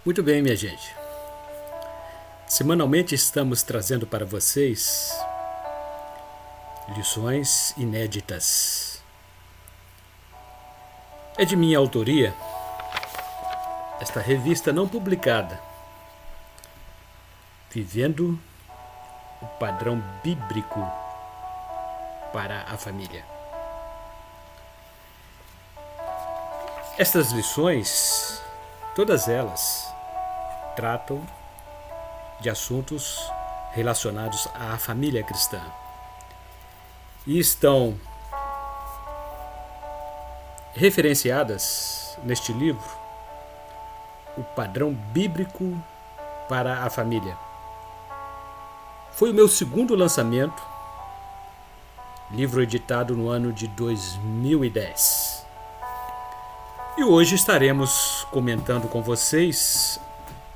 Muito bem, minha gente. Semanalmente estamos trazendo para vocês lições inéditas. É de minha autoria esta revista não publicada, Vivendo o Padrão Bíblico para a Família. Estas lições, todas elas, tratam de assuntos relacionados à família cristã e estão referenciadas neste livro o padrão bíblico para a família. Foi o meu segundo lançamento, livro editado no ano de 2010. E hoje estaremos comentando com vocês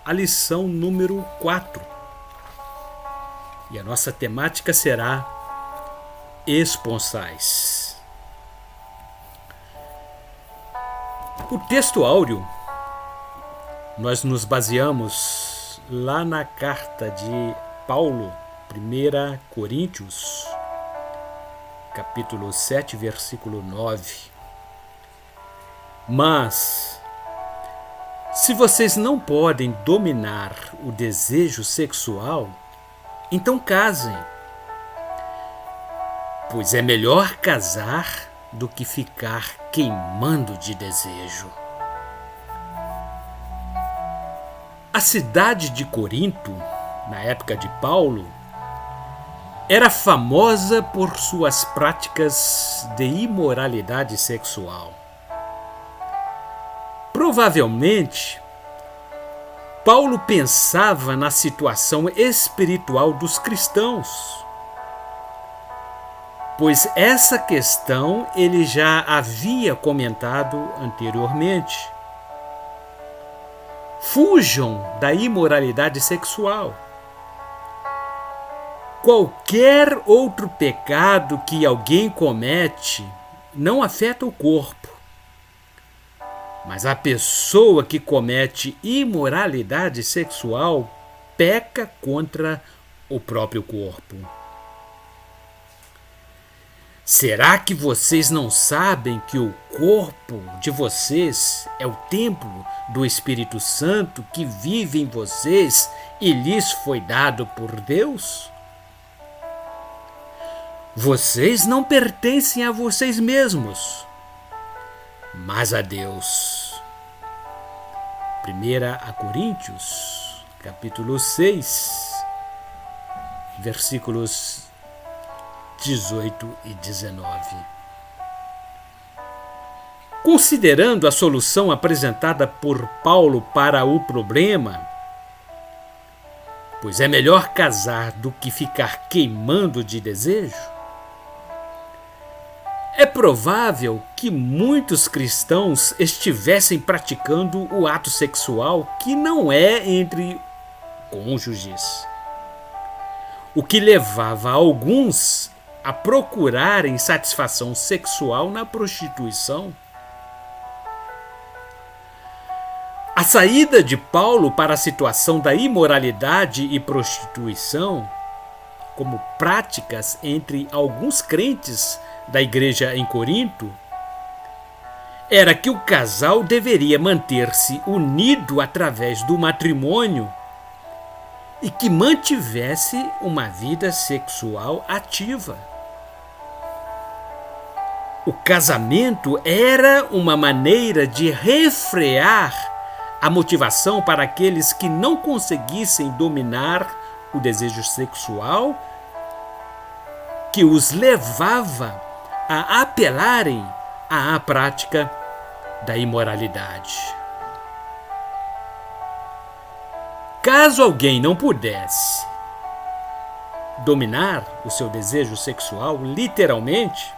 a lição número 4. E a nossa temática será esponsais. O texto áureo, nós nos baseamos lá na carta de Paulo, 1 Coríntios, capítulo 7, versículo 9. Mas, se vocês não podem dominar o desejo sexual, então casem, pois é melhor casar do que ficar queimando de desejo. A cidade de Corinto, na época de Paulo, era famosa por suas práticas de imoralidade sexual. Provavelmente, Paulo pensava na situação espiritual dos cristãos, pois essa questão ele já havia comentado anteriormente. Fujam da imoralidade sexual. Qualquer outro pecado que alguém comete não afeta o corpo. Mas a pessoa que comete imoralidade sexual peca contra o próprio corpo. Será que vocês não sabem que o corpo de vocês é o templo do Espírito Santo que vive em vocês e lhes foi dado por Deus? Vocês não pertencem a vocês mesmos, mas a Deus. 1 Coríntios, capítulo 6, versículos 18 e 19. Considerando a solução apresentada por Paulo para o problema, pois é melhor casar do que ficar queimando de desejo, é provável que muitos cristãos estivessem praticando o ato sexual que não é entre cônjuges, o que levava alguns a procurarem satisfação sexual na prostituição. A saída de Paulo para a situação da imoralidade e prostituição, como práticas entre alguns crentes da igreja em Corinto, era que o casal deveria manter-se unido através do matrimônio e que mantivesse uma vida sexual ativa. O casamento era uma maneira de refrear a motivação para aqueles que não conseguissem dominar o desejo sexual, que os levava a apelarem à prática da imoralidade. Caso alguém não pudesse dominar o seu desejo sexual, literalmente,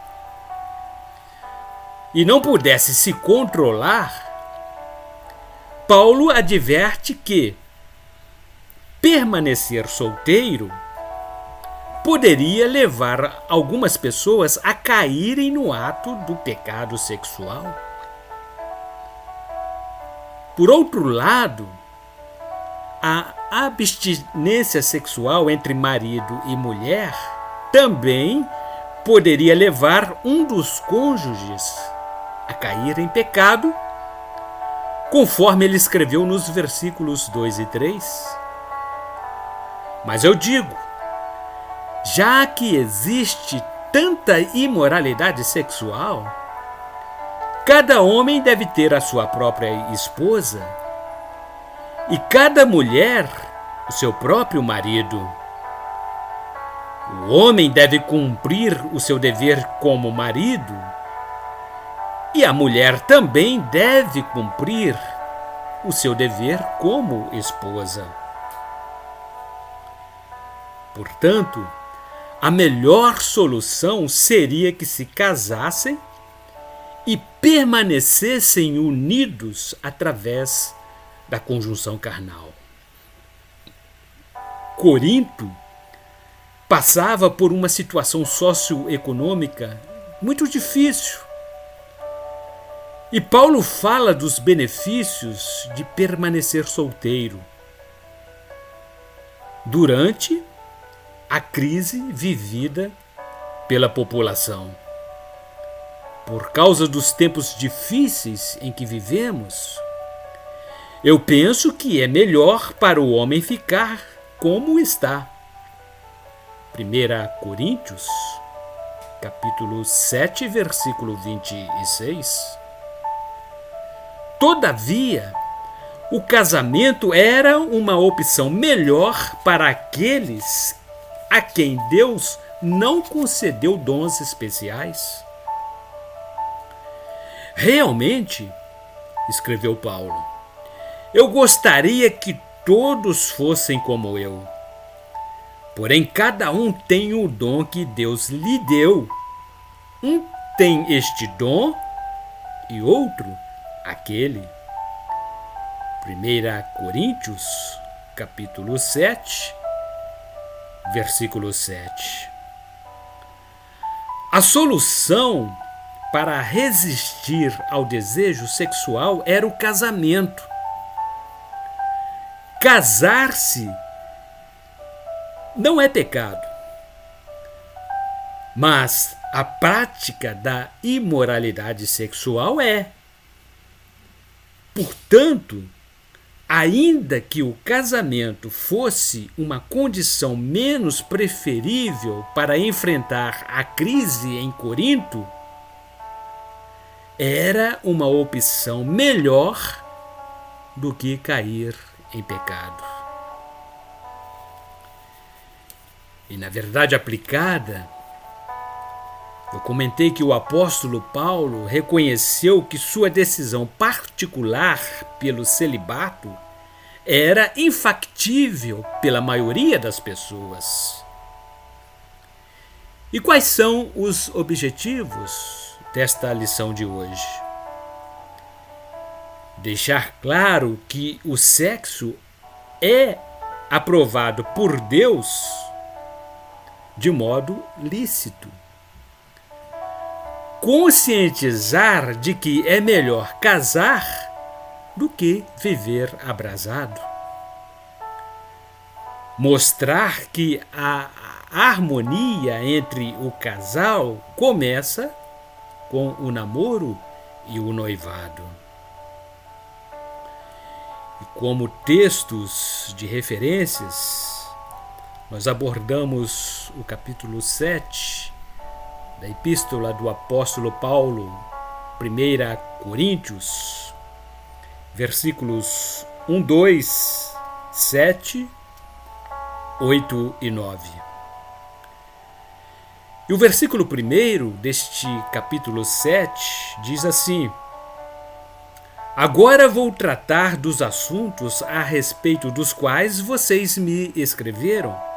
e não pudesse se controlar, Paulo adverte que permanecer solteiro poderia levar algumas pessoas a caírem no ato do pecado sexual. Por outro lado, a abstinência sexual entre marido e mulher também poderia levar um dos cônjuges a cair em pecado, conforme ele escreveu nos versículos 2 e 3. Mas eu digo, já que existe tanta imoralidade sexual, cada homem deve ter a sua própria esposa e cada mulher o seu próprio marido. O homem deve cumprir o seu dever como marido e a mulher também deve cumprir o seu dever como esposa. Portanto, a melhor solução seria que se casassem e permanecessem unidos através da conjunção carnal. Corinto passava por uma situação socioeconômica muito difícil. E Paulo fala dos benefícios de permanecer solteiro durante a crise vivida pela população. Por causa dos tempos difíceis em que vivemos, eu penso que é melhor para o homem ficar como está. 1 Coríntios, capítulo 7, versículo 26. Todavia, o casamento era uma opção melhor para aqueles a quem Deus não concedeu dons especiais. Realmente, escreveu Paulo, eu gostaria que todos fossem como eu. Porém, cada um tem o dom que Deus lhe deu. Um tem este dom e outro aquele. 1 Coríntios, capítulo 7, versículo 7. A solução para resistir ao desejo sexual era o casamento. Casar-se não é pecado, mas a prática da imoralidade sexual é. Portanto, ainda que o casamento fosse uma condição menos preferível para enfrentar a crise em Corinto, era uma opção melhor do que cair em pecado. E na verdade aplicada, eu comentei que o apóstolo Paulo reconheceu que sua decisão particular pelo celibato era infactível pela maioria das pessoas. E quais são os objetivos desta lição de hoje? Deixar claro que o sexo é aprovado por Deus de modo lícito. Conscientizar de que é melhor casar do que viver abrasado. Mostrar que a harmonia entre o casal começa com o namoro e o noivado. E como textos de referências, nós abordamos o capítulo 7 da Epístola do Apóstolo Paulo, 1 Coríntios, versículos 1, 2, 7, 8 e 9. E o versículo 1 deste capítulo 7 diz assim: Agora vou tratar dos assuntos a respeito dos quais vocês me escreveram.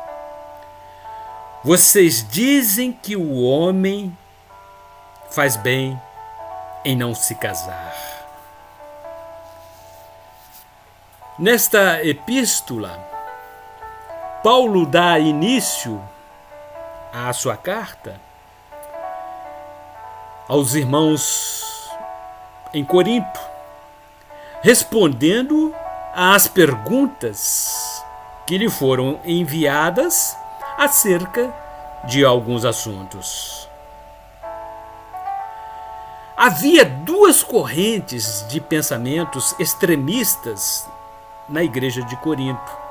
Vocês dizem que o homem faz bem em não se casar. Nesta epístola, Paulo dá início à sua carta aos irmãos em Corinto, respondendo às perguntas que lhe foram enviadas acerca de alguns assuntos. Havia duas correntes de pensamentos extremistas na igreja de Corinto.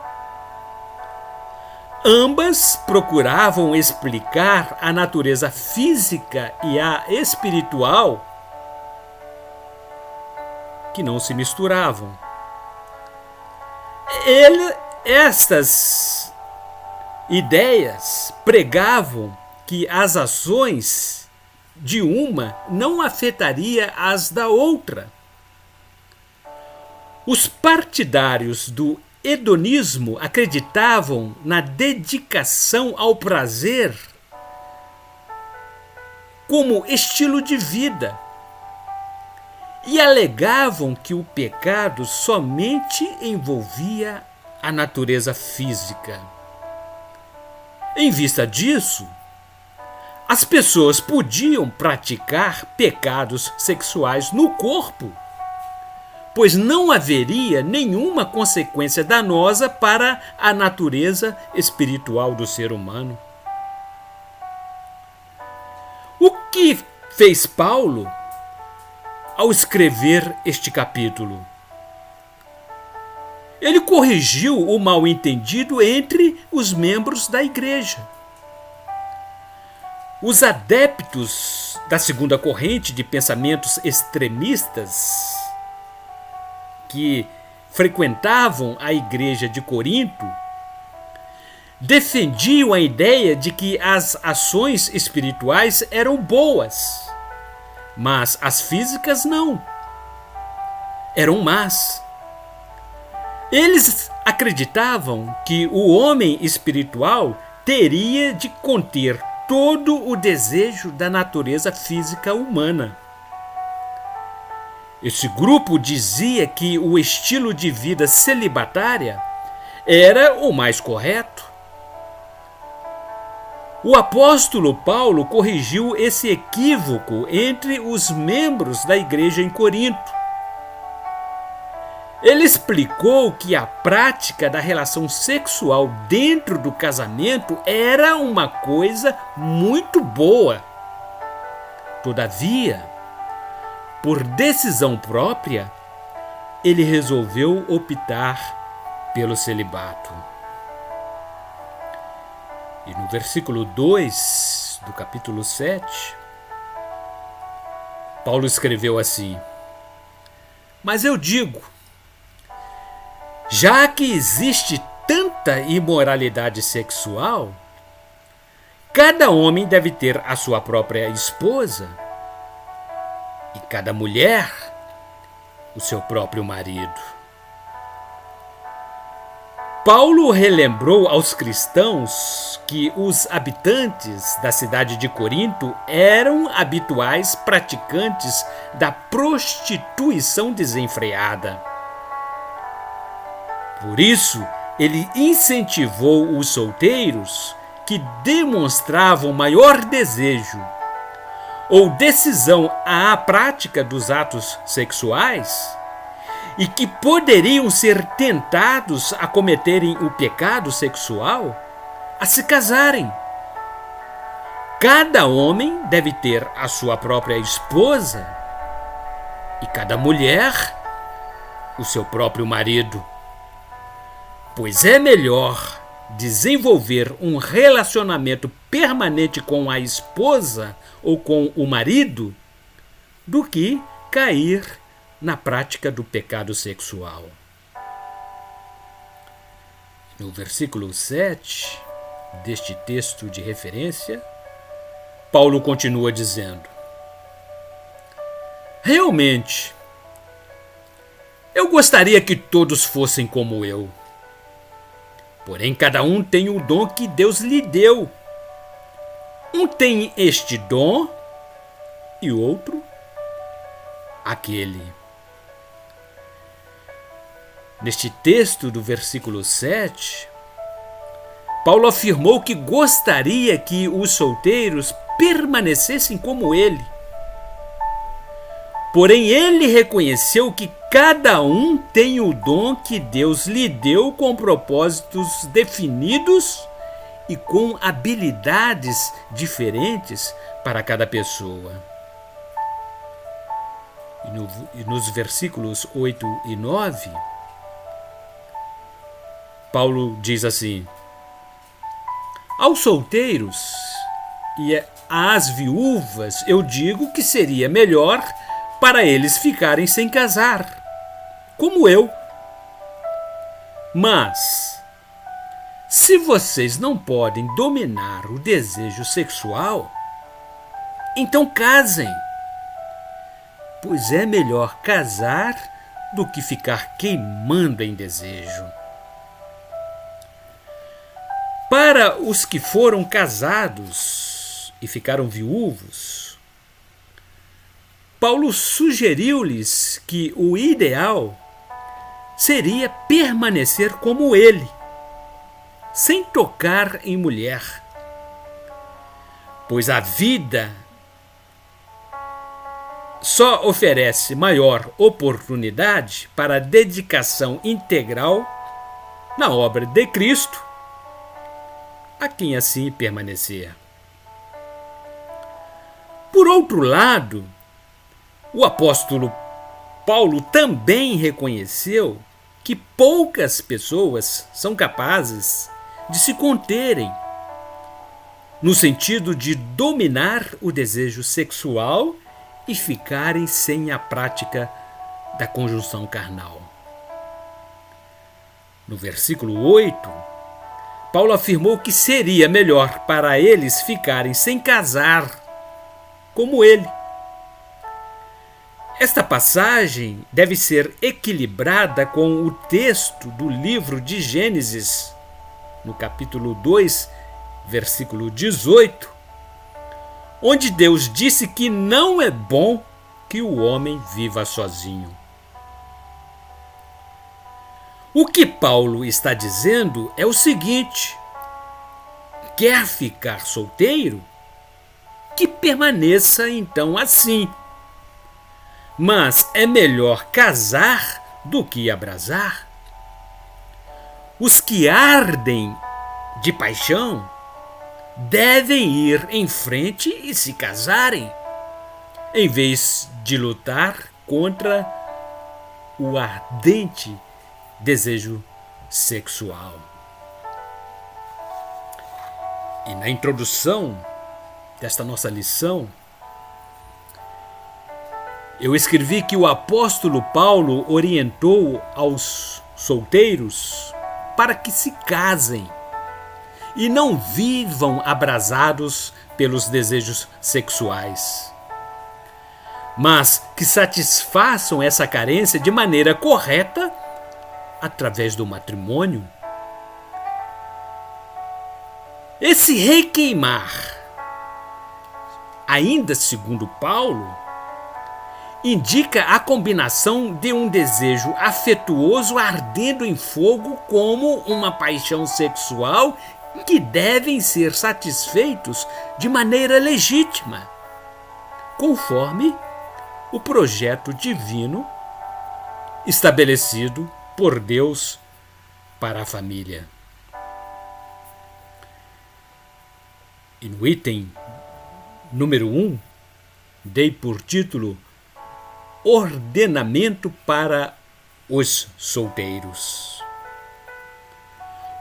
Ambas procuravam explicar a natureza física e a espiritual, que não se misturavam. Estas ideias pregavam que as ações de uma não afetaria as da outra. Os partidários do hedonismo acreditavam na dedicação ao prazer como estilo de vida e alegavam que o pecado somente envolvia a natureza física. Em vista disso, as pessoas podiam praticar pecados sexuais no corpo, pois não haveria nenhuma consequência danosa para a natureza espiritual do ser humano. O que fez Paulo ao escrever este capítulo? Ele corrigiu o mal-entendido entre os membros da igreja. Os adeptos da segunda corrente de pensamentos extremistas que frequentavam a igreja de Corinto defendiam a ideia de que as ações espirituais eram boas, mas as físicas não. Eram más. Eles acreditavam que o homem espiritual teria de conter todo o desejo da natureza física humana. Esse grupo dizia que o estilo de vida celibatária era o mais correto. O apóstolo Paulo corrigiu esse equívoco entre os membros da igreja em Corinto. Ele explicou que a prática da relação sexual dentro do casamento era uma coisa muito boa. Todavia, por decisão própria, ele resolveu optar pelo celibato. E no versículo 2 do capítulo 7, Paulo escreveu assim: Mas eu digo, já que existe tanta imoralidade sexual, cada homem deve ter a sua própria esposa e cada mulher o seu próprio marido. Paulo relembrou aos cristãos que os habitantes da cidade de Corinto eram habituais praticantes da prostituição desenfreada. Por isso, ele incentivou os solteiros que demonstravam maior desejo ou decisão à prática dos atos sexuais e que poderiam ser tentados a cometerem o pecado sexual, a se casarem. Cada homem deve ter a sua própria esposa e cada mulher o seu próprio marido. Pois é melhor desenvolver um relacionamento permanente com a esposa ou com o marido do que cair na prática do pecado sexual. No versículo 7 deste texto de referência, Paulo continua dizendo: Realmente, eu gostaria que todos fossem como eu. Porém, cada um tem o dom que Deus lhe deu. Um tem este dom e outro aquele. Neste texto do versículo 7, Paulo afirmou que gostaria que os solteiros permanecessem como ele. Porém, ele reconheceu que Cada um tem o dom que Deus lhe deu com propósitos definidos e com habilidades diferentes para cada pessoa. E nos versículos 8 e 9, Paulo diz assim: aos solteiros e às viúvas eu digo que seria melhor para eles ficarem sem casar, como eu. Mas, se vocês não podem dominar o desejo sexual, então casem, pois é melhor casar do que ficar queimando em desejo. Para os que foram casados e ficaram viúvos, Paulo sugeriu-lhes que o ideal seria permanecer como ele, sem tocar em mulher, pois a vida só oferece maior oportunidade para a dedicação integral na obra de Cristo, a quem assim permanecer. Por outro lado, o apóstolo Paulo também reconheceu que poucas pessoas são capazes de se conterem, no sentido de dominar o desejo sexual e ficarem sem a prática da conjunção carnal. No versículo 8, Paulo afirmou que seria melhor para eles ficarem sem casar, como ele. Esta passagem deve ser equilibrada com o texto do livro de Gênesis, no capítulo 2, versículo 18, onde Deus disse que não é bom que o homem viva sozinho. O que Paulo está dizendo é o seguinte: quer ficar solteiro? Que permaneça então assim. Mas é melhor casar do que abrasar. Os que ardem de paixão devem ir em frente e se casarem, em vez de lutar contra o ardente desejo sexual. E na introdução desta nossa lição, eu escrevi que o apóstolo Paulo orientou aos solteiros para que se casem e não vivam abrasados pelos desejos sexuais, mas que satisfaçam essa carência de maneira correta através do matrimônio. Esse requeimar, ainda segundo Paulo, indica a combinação de um desejo afetuoso ardendo em fogo como uma paixão sexual que devem ser satisfeitos de maneira legítima, conforme o projeto divino estabelecido por Deus para a família. E no item número 1, dei por título Ordenamento para os solteiros.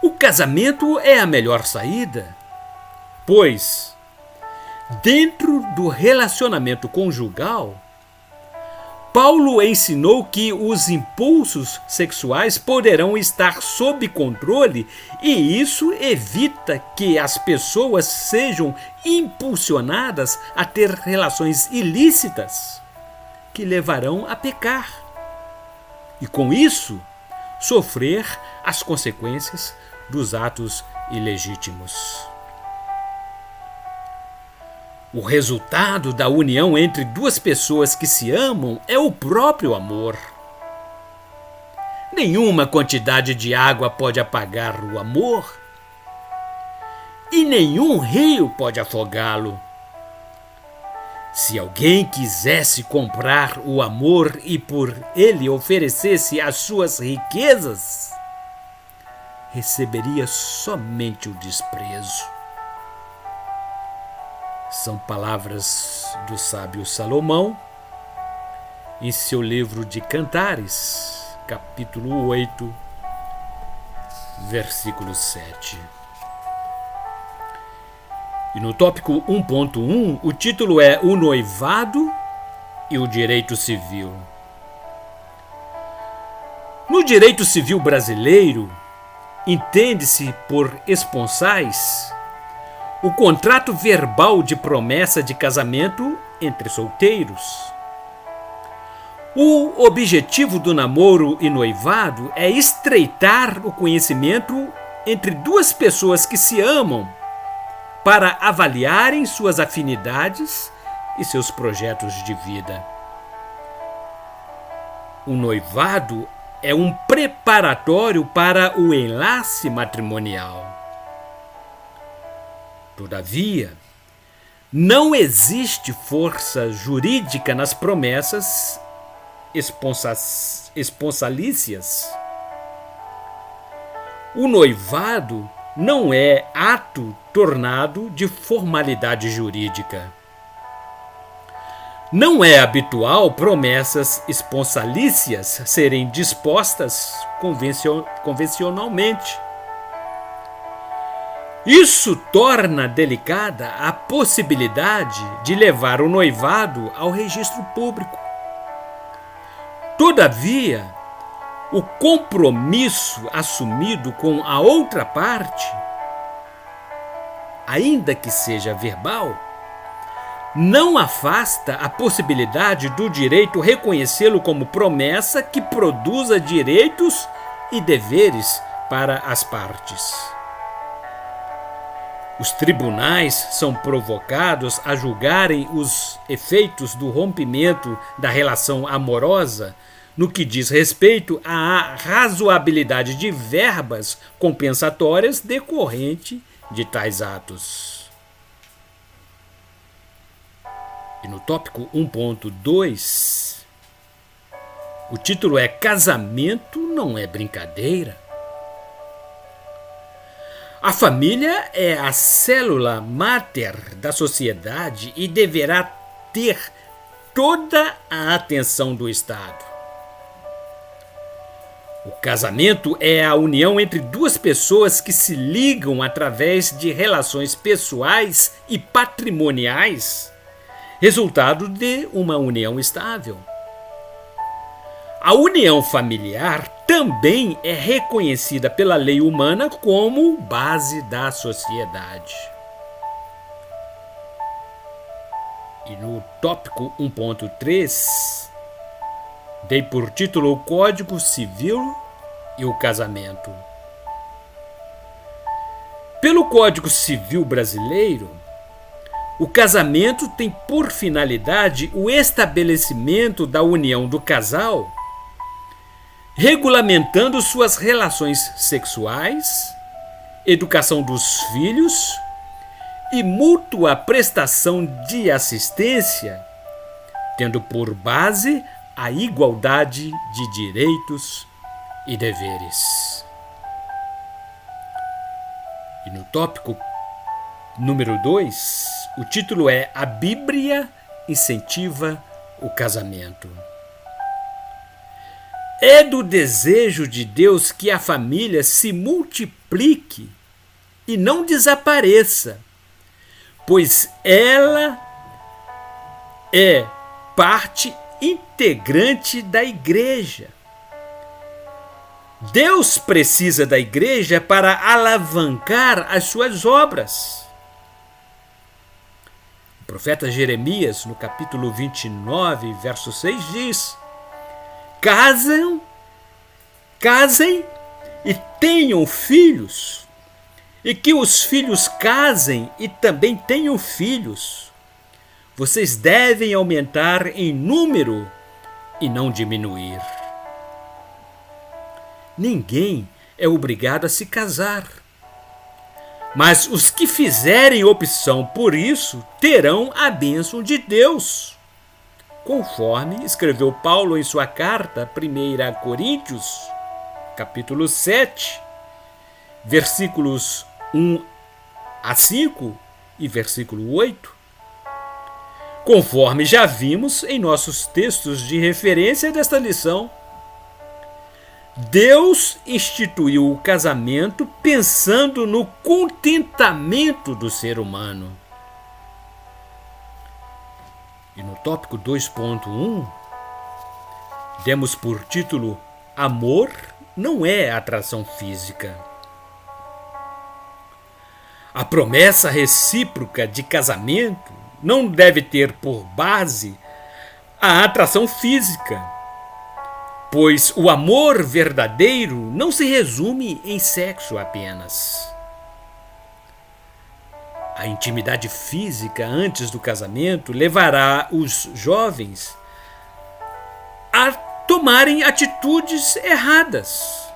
O casamento é a melhor saída, pois, dentro do relacionamento conjugal, Paulo ensinou que os impulsos sexuais poderão estar sob controle e isso evita que as pessoas sejam impulsionadas a ter relações ilícitas que levarão a pecar e, com isso, sofrer as consequências dos atos ilegítimos. O resultado da união entre duas pessoas que se amam é o próprio amor. Nenhuma quantidade de água pode apagar o amor e nenhum rio pode afogá-lo. Se alguém quisesse comprar o amor e por ele oferecesse as suas riquezas, receberia somente o desprezo. São palavras do sábio Salomão em seu livro de Cantares, capítulo 8, versículo 7. E no tópico 1.1, o título é O Noivado e o Direito Civil. No direito civil brasileiro, entende-se por esponsais o contrato verbal de promessa de casamento entre solteiros. O objetivo do namoro e noivado é estreitar o conhecimento entre duas pessoas que se amam para avaliarem suas afinidades e seus projetos de vida. O noivado é um preparatório para o enlace matrimonial. Todavia, não existe força jurídica nas promessas esponsalícias. O noivado não é ato tornado de formalidade jurídica. Não é habitual promessas esponsalícias serem dispostas convencionalmente. Isso torna delicada a possibilidade de levar o noivado ao registro público. Todavia, o compromisso assumido com a outra parte, ainda que seja verbal, não afasta a possibilidade do direito reconhecê-lo como promessa que produza direitos e deveres para as partes. Os tribunais são provocados a julgarem os efeitos do rompimento da relação amorosa no que diz respeito à razoabilidade de verbas compensatórias decorrente de tais atos. E no tópico 1.2, o título é Casamento não é brincadeira. A família é a célula máter da sociedade e deverá ter toda a atenção do Estado. O casamento é a união entre duas pessoas que se ligam através de relações pessoais e patrimoniais, resultado de uma união estável. A união familiar também é reconhecida pela lei humana como base da sociedade. E no tópico 1.3, dei por título o Código Civil e o Casamento. Pelo Código Civil brasileiro, o casamento tem por finalidade o estabelecimento da união do casal, regulamentando suas relações sexuais, educação dos filhos e mútua prestação de assistência, tendo por base a igualdade de direitos e deveres. E no tópico número 2, o título é A Bíblia incentiva o casamento. É do desejo de Deus que a família se multiplique e não desapareça, pois ela é parte integrante da igreja. Deus precisa da igreja para alavancar as suas obras. O profeta Jeremias, no capítulo 29, verso 6, diz: Casem e tenham filhos, e que os filhos casem e também tenham filhos. Vocês devem aumentar em número e não diminuir. Ninguém é obrigado a se casar. Mas os que fizerem opção por isso terão a bênção de Deus, conforme escreveu Paulo em sua carta 1 Coríntios, capítulo 7, versículos 1 a 5 e versículo 8. Conforme já vimos em nossos textos de referência desta lição, Deus instituiu o casamento pensando no contentamento do ser humano. E no tópico 2.1, demos por título: Amor não é atração física. A promessa recíproca de casamento não deve ter por base a atração física, pois o amor verdadeiro não se resume em sexo apenas. A intimidade física antes do casamento levará os jovens a tomarem atitudes erradas.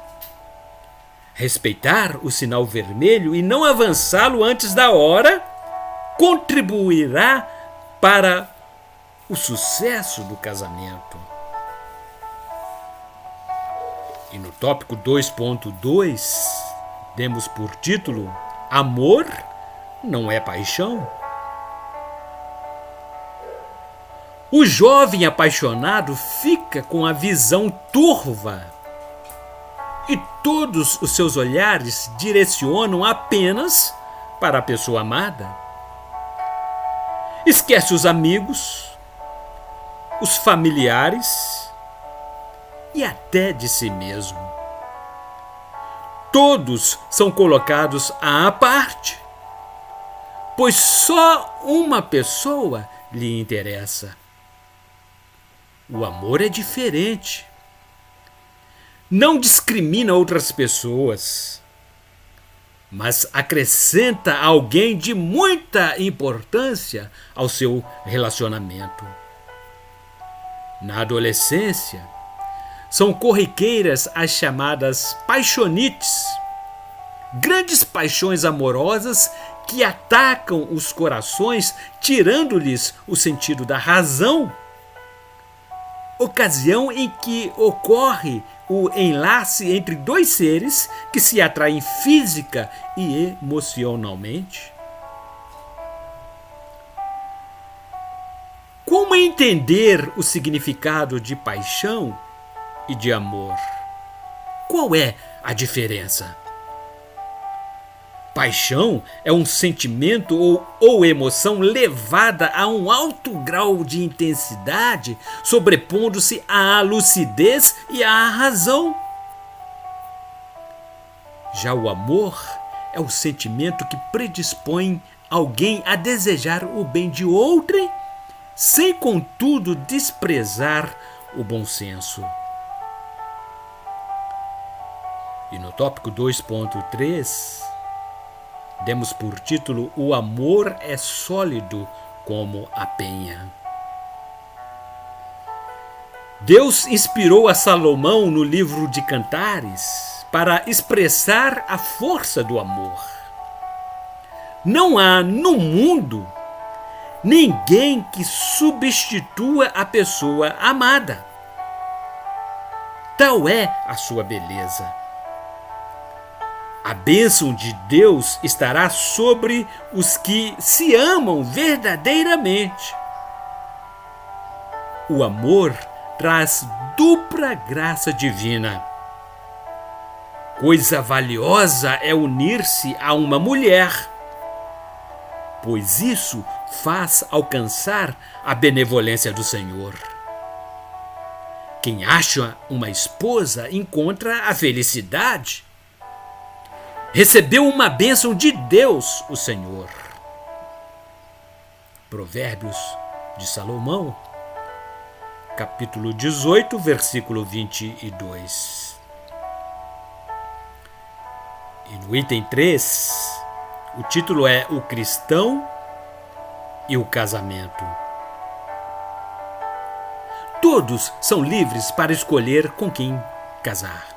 Respeitar o sinal vermelho e não avançá-lo antes da hora contribuirá para o sucesso do casamento. E no tópico 2.2, demos por título: Amor não é paixão. O jovem apaixonado fica com a visão turva e todos os seus olhares direcionam apenas para a pessoa amada. Esquece os amigos, os familiares e até de si mesmo. Todos são colocados à parte, pois só uma pessoa lhe interessa. O amor é diferente. Não discrimina outras pessoas, mas acrescenta alguém de muita importância ao seu relacionamento. Na adolescência, são corriqueiras as chamadas paixonites, grandes paixões amorosas que atacam os corações, tirando-lhes o sentido da razão. Ocasião em que ocorre o enlace entre dois seres que se atraem física e emocionalmente. Como entender o significado de paixão e de amor? Qual é a diferença? Paixão é um sentimento ou emoção levada a um alto grau de intensidade, sobrepondo-se à lucidez e à razão. Já o amor é o sentimento que predispõe alguém a desejar o bem de outrem, sem contudo desprezar o bom senso. E no tópico 2.3, demos por título: O amor é sólido como a penha. Deus inspirou a Salomão no livro de Cantares para expressar a força do amor. Não há no mundo ninguém que substitua a pessoa amada. Tal é a sua beleza. A bênção de Deus estará sobre os que se amam verdadeiramente. O amor traz dupla graça divina. Coisa valiosa é unir-se a uma mulher, pois isso faz alcançar a benevolência do Senhor. Quem acha uma esposa encontra a felicidade. Recebeu uma bênção de Deus, o Senhor. Provérbios de Salomão, capítulo 18, versículo 22. E no item 3, o título é O Cristão e o Casamento. Todos são livres para escolher com quem casar.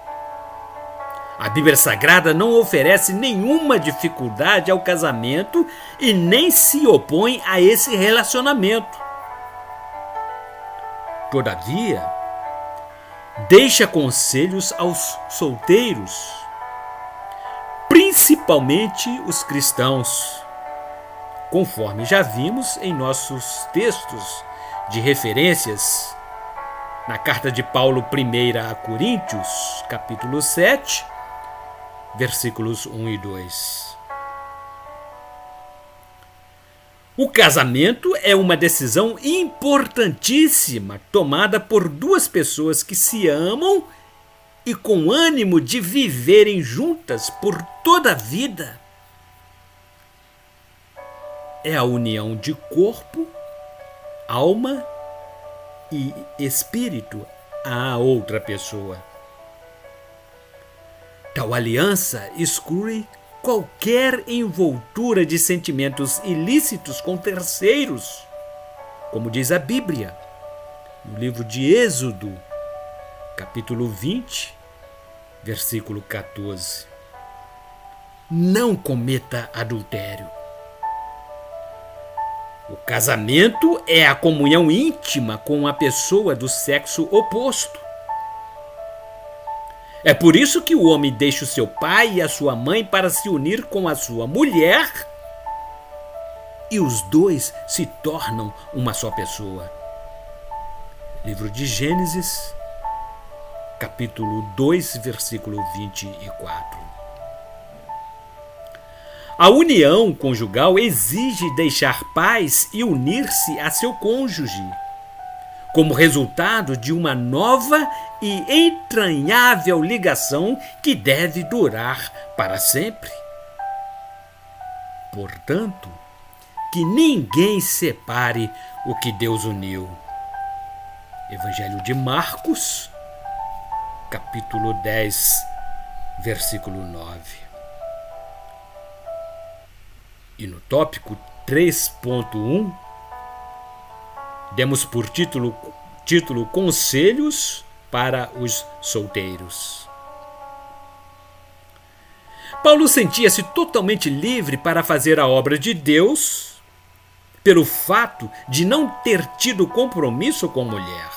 A Bíblia Sagrada não oferece nenhuma dificuldade ao casamento e nem se opõe a esse relacionamento. Todavia, deixa conselhos aos solteiros, principalmente os cristãos, conforme já vimos em nossos textos de referências na carta de Paulo I a Coríntios, capítulo 7, versículos 1 e 2. O casamento é uma decisão importantíssima tomada por duas pessoas que se amam e com ânimo de viverem juntas por toda a vida. É a união de corpo, alma e espírito à outra pessoa. Tal aliança exclui qualquer envoltura de sentimentos ilícitos com terceiros, como diz a Bíblia, no livro de Êxodo, capítulo 20, versículo 14. Não cometa adultério. O casamento é a comunhão íntima com a pessoa do sexo oposto. É por isso que o homem deixa o seu pai e a sua mãe para se unir com a sua mulher e os dois se tornam uma só pessoa. Livro de Gênesis, capítulo 2, versículo 24. A união conjugal exige deixar pais e unir-se a seu cônjuge, como resultado de uma nova e entranhável ligação que deve durar para sempre. Portanto, que ninguém separe o que Deus uniu. Evangelho de Marcos, capítulo 10, versículo 9. E no tópico 3.1, demos por título Conselhos para os solteiros. Paulo sentia-se totalmente livre para fazer a obra de Deus pelo fato de não ter tido compromisso com mulher.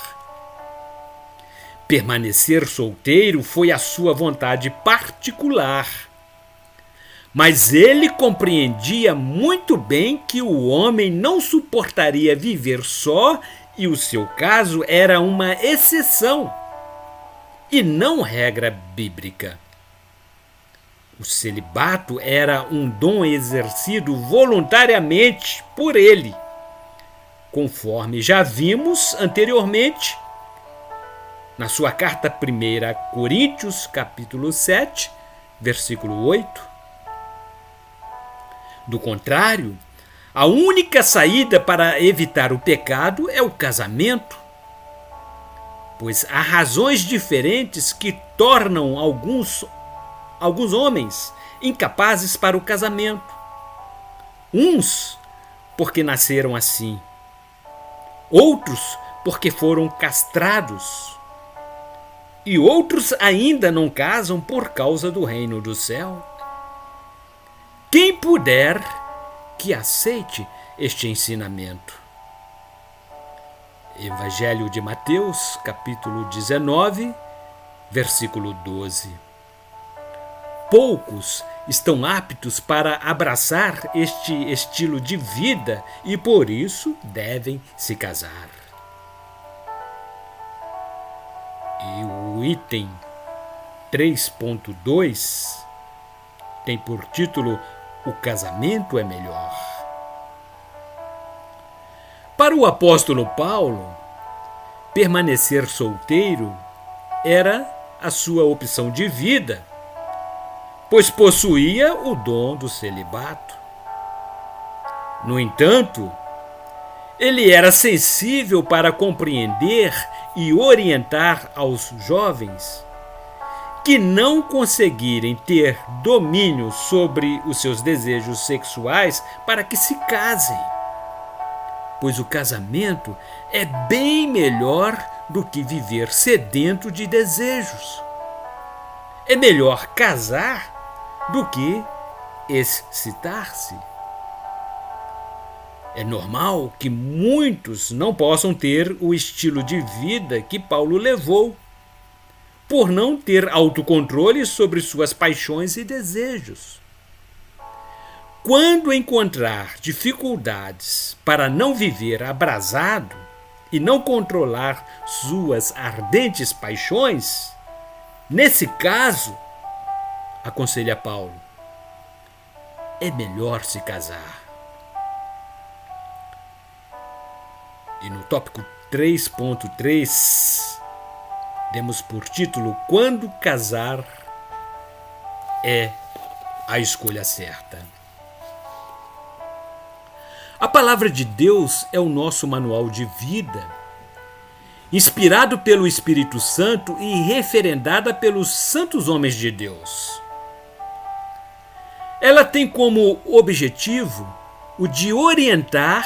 Permanecer solteiro foi a sua vontade particular, mas ele compreendia muito bem que o homem não suportaria viver só e o seu caso era uma exceção e não regra bíblica. O celibato era um dom exercido voluntariamente por ele, conforme já vimos anteriormente na sua carta 1 a Coríntios, capítulo 7, versículo 8. Do contrário, a única saída para evitar o pecado é o casamento, pois há razões diferentes que tornam alguns homens incapazes para o casamento. Uns porque nasceram assim, outros porque foram castrados, e outros ainda não casam por causa do reino do céu. Quem puder, que aceite este ensinamento. Evangelho de Mateus, capítulo 19, versículo 12. Poucos estão aptos para abraçar este estilo de vida e, por isso, devem se casar. E o item 3.2 tem por título O casamento é melhor. Para o apóstolo Paulo, permanecer solteiro era a sua opção de vida, pois possuía o dom do celibato. No entanto, ele era sensível para compreender e orientar aos jovens que não conseguirem ter domínio sobre os seus desejos sexuais para que se casem, pois o casamento é bem melhor do que viver sedento de desejos. É melhor casar do que excitar-se. É normal que muitos não possam ter o estilo de vida que Paulo levou, por não ter autocontrole sobre suas paixões e desejos. Quando encontrar dificuldades para não viver abrasado e não controlar suas ardentes paixões, nesse caso, aconselha Paulo, é melhor se casar. E no tópico 3.3, demos por título Quando casar é a escolha certa. A palavra de Deus é o nosso manual de vida, inspirado pelo Espírito Santo e referendada pelos santos homens de Deus. Ela tem como objetivo o de orientar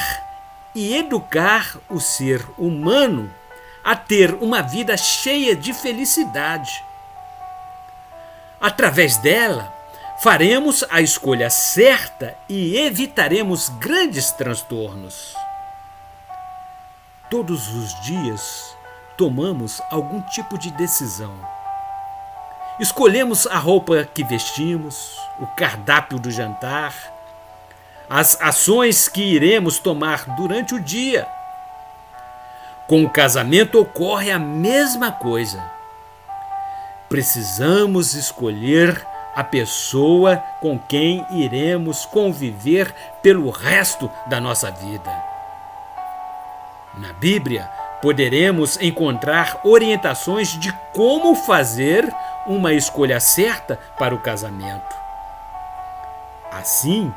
e educar o ser humano a ter uma vida cheia de felicidade. Através dela, faremos a escolha certa e evitaremos grandes transtornos. Todos os dias tomamos algum tipo de decisão. Escolhemos a roupa que vestimos, o cardápio do jantar, as ações que iremos tomar durante o dia. Com o casamento ocorre a mesma coisa. Precisamos escolher a pessoa com quem iremos conviver pelo resto da nossa vida. Na Bíblia, poderemos encontrar orientações de como fazer uma escolha certa para o casamento. Assim,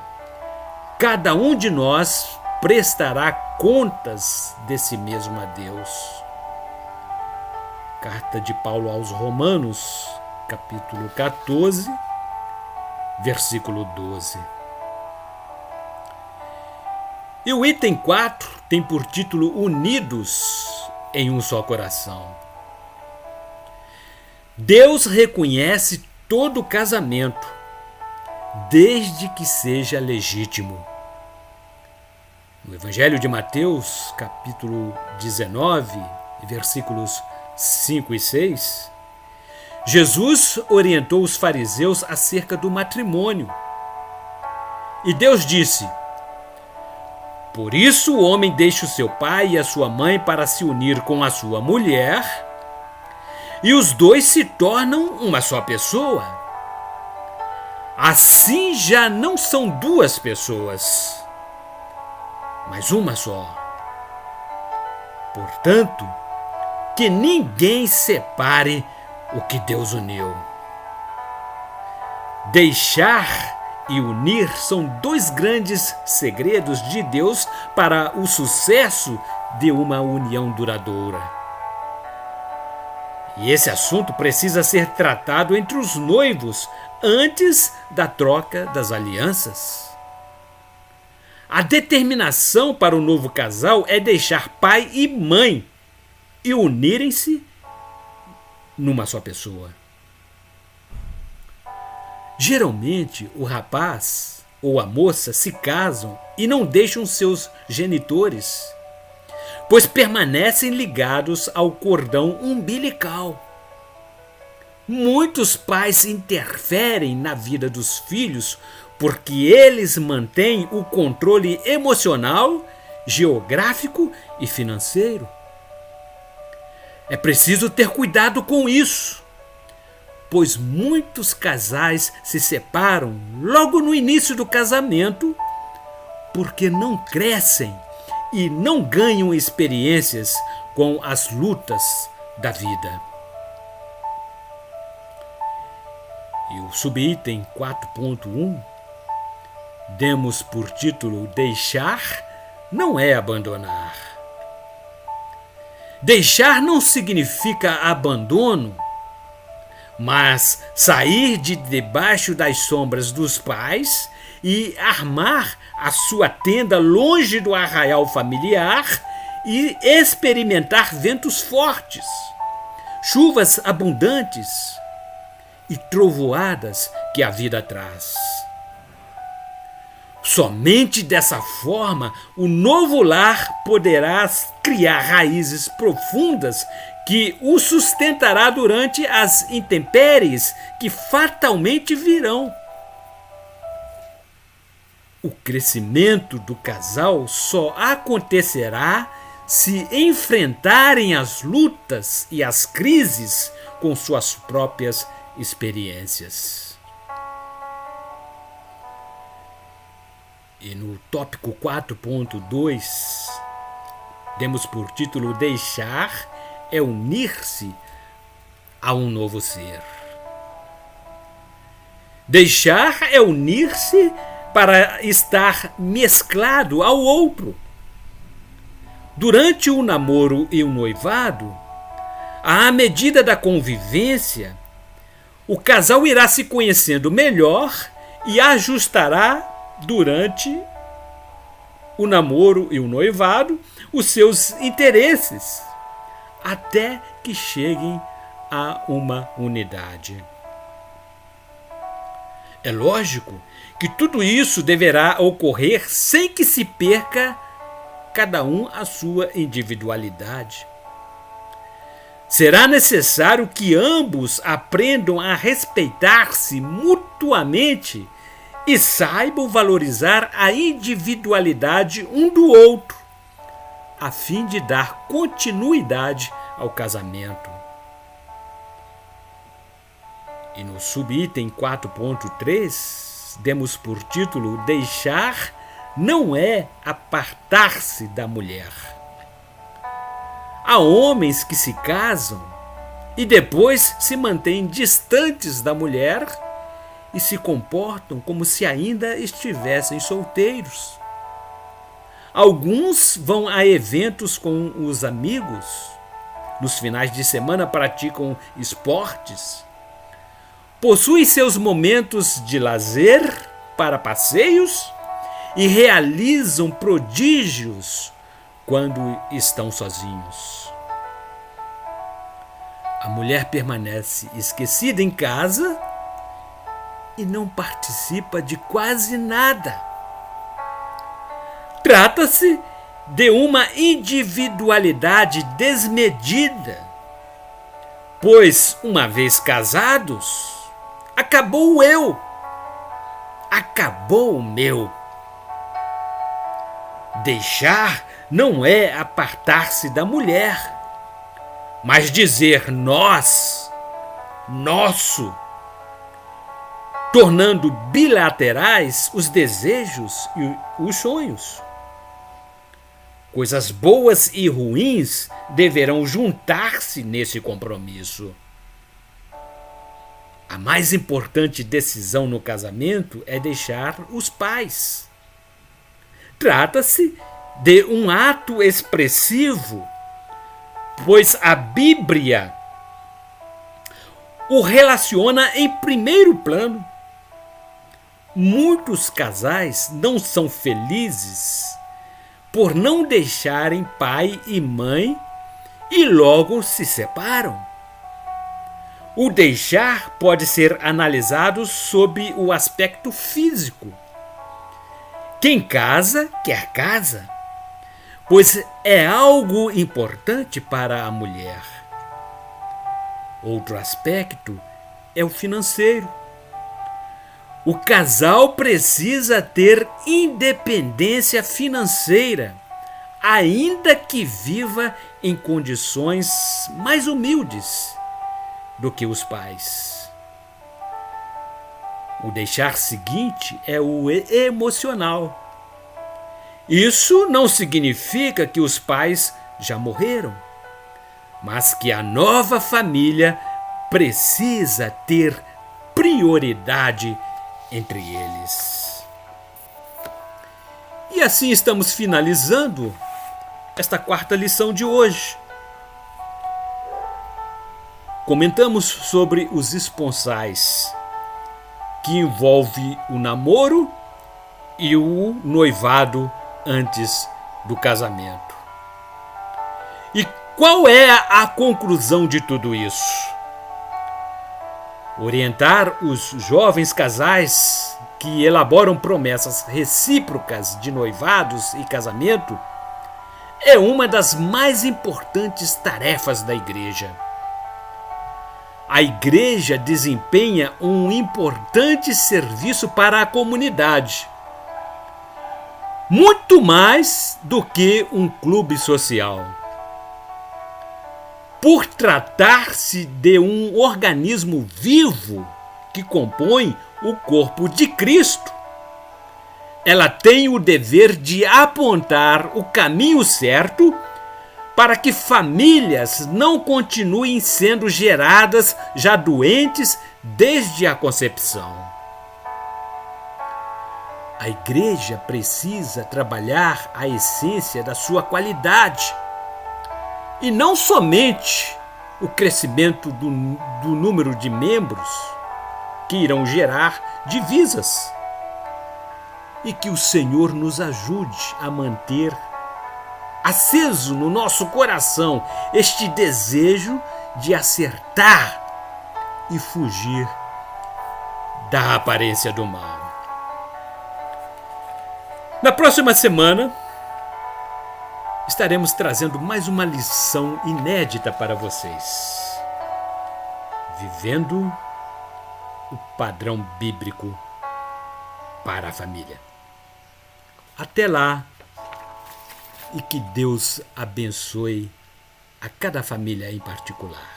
cada um de nós prestará contas de si mesmo a Deus. Carta de Paulo aos Romanos, capítulo 14, versículo 12. E o item 4 tem por título Unidos em um só coração. Deus reconhece todo casamento, desde que seja legítimo. No Evangelho de Mateus, capítulo 19, versículos 5 e 6, Jesus orientou os fariseus acerca do matrimônio. E Deus disse: por isso o homem deixa o seu pai e a sua mãe para se unir com a sua mulher, e os dois se tornam uma só pessoa. Assim já não são duas pessoas, mas uma só. Portanto, que ninguém separe o que Deus uniu. Deixar e unir são dois grandes segredos de Deus para o sucesso de uma união duradoura. E esse assunto precisa ser tratado entre os noivos antes da troca das alianças. A determinação para o novo casal é deixar pai e mãe e unirem-se numa só pessoa. Geralmente, o rapaz ou a moça se casam e não deixam seus genitores, pois permanecem ligados ao cordão umbilical. Muitos pais interferem na vida dos filhos porque eles mantêm o controle emocional, geográfico e financeiro. É preciso ter cuidado com isso, pois muitos casais se separam logo no início do casamento porque não crescem e não ganham experiências com as lutas da vida. E o subitem 4.1 demos por título Deixar não é abandonar. Deixar não significa abandono, mas sair de debaixo das sombras dos pais e armar a sua tenda longe do arraial familiar e experimentar ventos fortes, chuvas abundantes e trovoadas que a vida traz. Somente dessa forma o novo lar poderá criar raízes profundas que o sustentará durante as intempéries que fatalmente virão. O crescimento do casal só acontecerá se enfrentarem as lutas e as crises com suas próprias experiências. E no tópico 4.2, demos por título Deixar é unir-se a um novo ser. Deixar é unir-se para estar mesclado ao outro. Durante o namoro e o noivado, à medida da convivência, o casal irá se conhecendo melhor e ajustará durante o namoro e o noivado os seus interesses, até que cheguem a uma unidade. É lógico que tudo isso deverá ocorrer sem que se perca cada um a sua individualidade. Será necessário que ambos aprendam a respeitar-se mutuamente e saibam valorizar a individualidade um do outro, a fim de dar continuidade ao casamento. E no subitem 4.3, demos por título Deixar não é apartar-se da mulher. Há homens que se casam e depois se mantêm distantes da mulher e se comportam como se ainda estivessem solteiros. Alguns vão a eventos com os amigos, nos finais de semana praticam esportes, possuem seus momentos de lazer para passeios e realizam prodígios quando estão sozinhos. A mulher permanece esquecida em casa e não participa de quase nada. Trata-se de uma individualidade desmedida, pois, uma vez casados, acabou o eu, acabou o meu. Deixar não é apartar-se da mulher, mas dizer nós, nosso, tornando bilaterais os desejos e os sonhos. Coisas boas e ruins deverão juntar-se nesse compromisso. A mais importante decisão no casamento é deixar os pais. Trata-se de um ato expressivo, pois a Bíblia o relaciona em primeiro plano. Muitos casais não são felizes por não deixarem pai e mãe e logo se separam. O deixar pode ser analisado sob o aspecto físico. Quem casa, quer casa, pois é algo importante para a mulher. Outro aspecto é o financeiro. O casal precisa ter independência financeira, ainda que viva em condições mais humildes do que os pais. O deixar seguinte é o emocional. Isso não significa que os pais já morreram, mas que a nova família precisa ter prioridade entre eles. E assim estamos finalizando esta quarta lição de hoje. Comentamos sobre os esponsais, que envolve o namoro e o noivado antes do casamento. E qual é a conclusão de tudo isso? Orientar os jovens casais que elaboram promessas recíprocas de noivados e casamento é uma das mais importantes tarefas da igreja. A igreja desempenha um importante serviço para a comunidade, muito mais do que um clube social. Por tratar-se de um organismo vivo que compõe o corpo de Cristo, ela tem o dever de apontar o caminho certo para que famílias não continuem sendo geradas já doentes desde a concepção. A igreja precisa trabalhar a essência da sua qualidade e não somente o crescimento do número de membros que irão gerar divisas. E que o Senhor nos ajude a manter aceso no nosso coração este desejo de acertar e fugir da aparência do mal. Na próxima semana, estaremos trazendo mais uma lição inédita para vocês. Vivendo o padrão bíblico para a família. Até lá, e que Deus abençoe a cada família em particular.